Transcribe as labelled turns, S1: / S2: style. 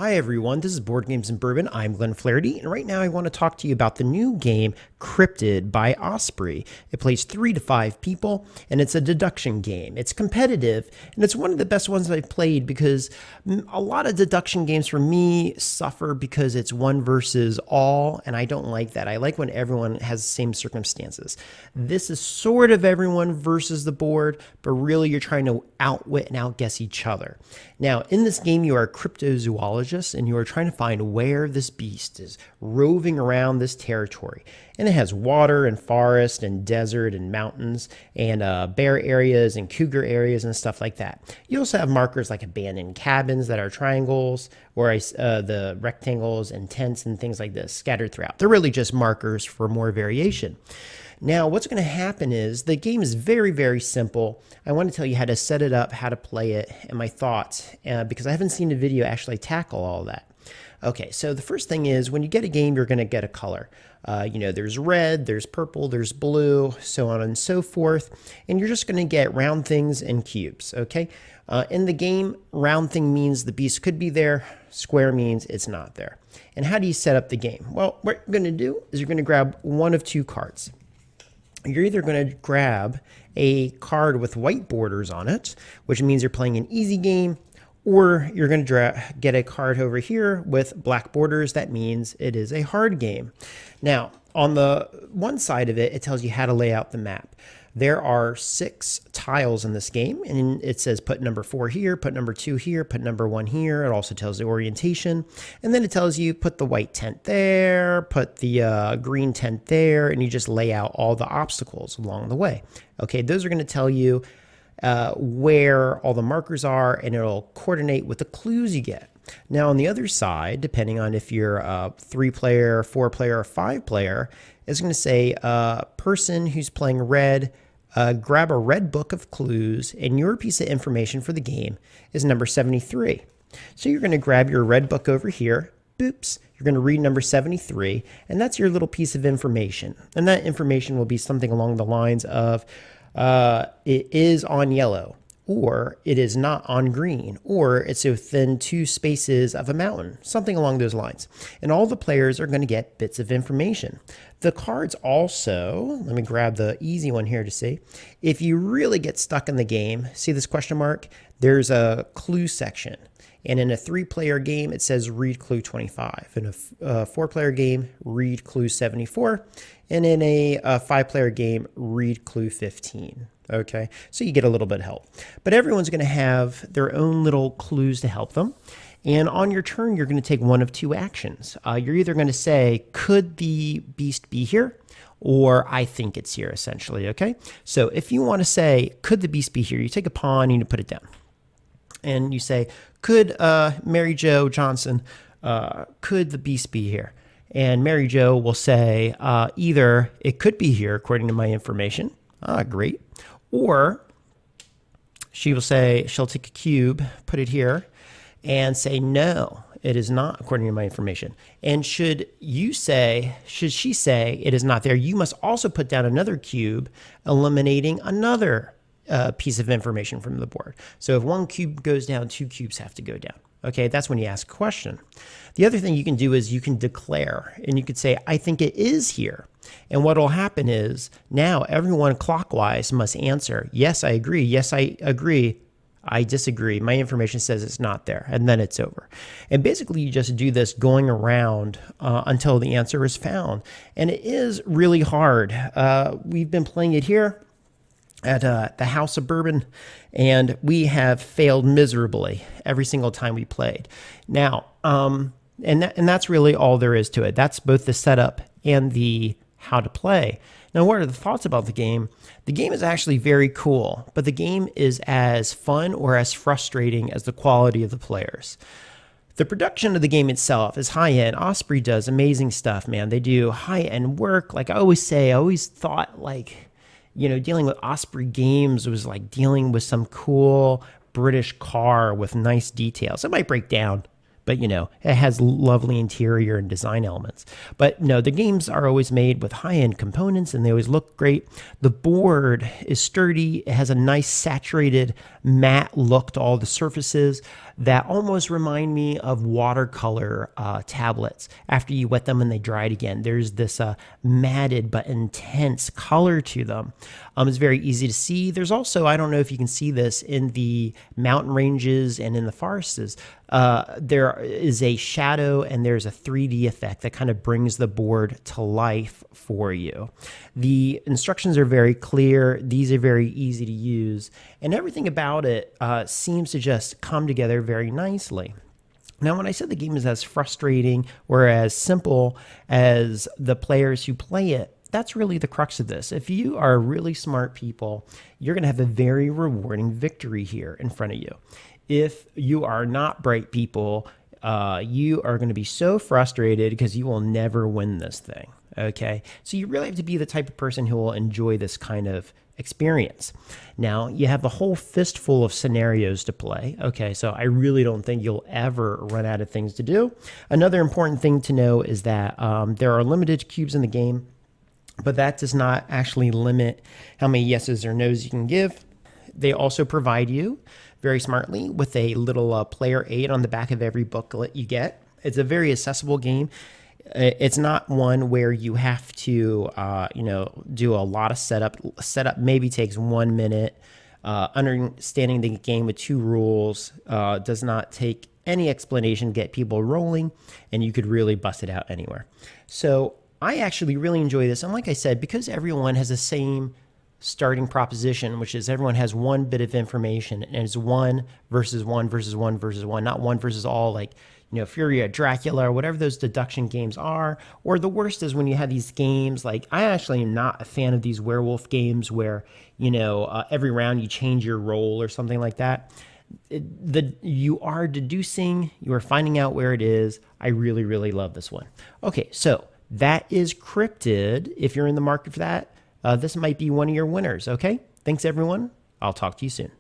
S1: Hi everyone, this is Board Games and Bourbon. I'm Glenn Flaherty, and right now I want to talk to you about the new game Cryptid by Osprey. It plays 3 to 5 people, and it's a deduction game. It's competitive, and it's one of the best ones I've played because a lot of deduction games for me suffer because it's one versus all, and I don't like that. I like when everyone has the same circumstances. This is sort of everyone versus the board, but really you're trying to outwit and outguess each other. Now, in this game, you are a cryptozoologist, and you are trying to find where this beast is roving around this territory. And it has water and forest and desert and mountains and bear areas and cougar areas and stuff like that. You also have markers like abandoned cabins that are triangles, or the rectangles and tents and things like this scattered throughout. They're really just markers for more variation. Now, what's going to happen is the game is very, very simple. I want to tell you how to set it up, how to play it, and my thoughts, because I haven't seen a video actually tackle all that. Okay, so the first thing is when you get a game, you're going to get a color. There's red, there's purple, there's blue, so on and so forth. And you're just going to get round things and cubes, okay? In the game, round thing means the beast could be there. Square means it's not there. And how do you set up the game? Well, what you're going to do is you're going to grab one of two cards. You're either going to grab a card with white borders on it, which means you're playing an easy game, or you're going to get a card over here with black borders. That means it is a hard game. Now, on the one side of it, it tells you how to lay out the map. There are 6 tiles in this game, and it says put number 4 here, put number 2 here, put number 1 here. It also tells the orientation, and then it tells you put the white tent there, put the green tent there, and you just lay out all the obstacles along the way. Okay, those are going to tell you where all the markers are, and it'll coordinate with the clues you get. Now, on the other side, depending on if you're a 3-player, 4-player, or 5-player, it's going to say person who's playing red, grab a red book of clues, and your piece of information for the game is number 73. So you're going to grab your red book over here, boops, you're going to read number 73, and that's your little piece of information. And that information will be something along the lines of it is on yellow, or it is not on green, or it's within 2 spaces of a mountain, something along those lines. And all the players are going to get bits of information. The cards also, let me grab the easy one here to see. If you really get stuck in the game, see this question mark? There's a clue section. And in a 3-player game, it says read clue 25. In a 4-player game, read clue 74. And in a 5-player game, read clue 15. Okay, so you get a little bit of help. But everyone's going to have their own little clues to help them. And on your turn, you're going to take one of 2 actions. You're either going to say, could the beast be here? Or I think it's here, essentially, okay? So if you want to say, could the beast be here? You take a pawn and you put it down. And you say, could Mary Jo Johnson, could the beast be here? And Mary Jo will say, either it could be here, according to my information. Great. Or she will say, she'll take a cube, put it here, and say, no, it is not, according to my information. And should she say it is not there, you must also put down another cube, eliminating another piece of information from the board. So if 1 cube goes down, 2 cubes have to go down. Okay, that's when you ask a question. The other thing you can do is you can declare, and you could say, I think it is here. And what will happen is now everyone clockwise must answer, yes, I agree. Yes, I agree. I disagree. My information says it's not there. And then it's over. And basically you just do this going around until the answer is found. And it is really hard. We've been playing it here at the House of Bourbon, and we have failed miserably every single time we played. Now, and that's really all there is to it. That's both the setup and the how to play. Now, what are the thoughts about the game? The game is actually very cool, but the game is as fun or as frustrating as the quality of the players. The production of the game itself is high-end. Osprey does amazing stuff, man. They do high-end work. Like I always say, I always thought dealing with Osprey games was like dealing with some cool British car with nice details. It might break down, but it has lovely interior and design elements. But no, the games are always made with high-end components, and they always look great. The board is sturdy. It has a nice saturated matte look to all the surfaces. that almost remind me of watercolor tablets. After you wet them and they dried again, there's this matted but intense color to them. It's very easy to see. There's also, I don't know if you can see this in the mountain ranges and in the forests, there is a shadow and there's a 3D effect that kind of brings the board to life for you. The instructions are very clear. These are very easy to use, and everything about it seems to just come together very nicely. Now, when I said the game is as frustrating or as simple as the players who play it, that's really the crux of this. If you are really smart people, you're going to have a very rewarding victory here in front of you. If you are not bright people, you are going to be so frustrated because you will never win this thing. Okay, so you really have to be the type of person who will enjoy this kind of experience. Now, you have a whole fistful of scenarios to play. Okay, so I really don't think you'll ever run out of things to do. Another important thing to know is that there are limited cubes in the game, but that does not actually limit how many yeses or nos you can give. They also provide you, very smartly, with a little player aid on the back of every booklet you get. It's a very accessible game. It's not one where you have to, do a lot of setup. Setup maybe takes 1 minute. Understanding the game with 2 rules does not take any explanation to get people rolling, and you could really bust it out anywhere. So I actually really enjoy this. And like I said, because everyone has the same starting proposition, which is everyone has one bit of information, and it's 1 versus 1 versus 1 versus 1, not 1 versus all, like, Furia, Dracula, or whatever those deduction games are. Or the worst is when you have these games, like, I actually am not a fan of these werewolf games where, every round you change your role or something like that. You are deducing, you are finding out where it is. I really, really love this one. Okay, so that is Cryptid. If you're in the market for that, this might be one of your winners, okay? Thanks, everyone. I'll talk to you soon.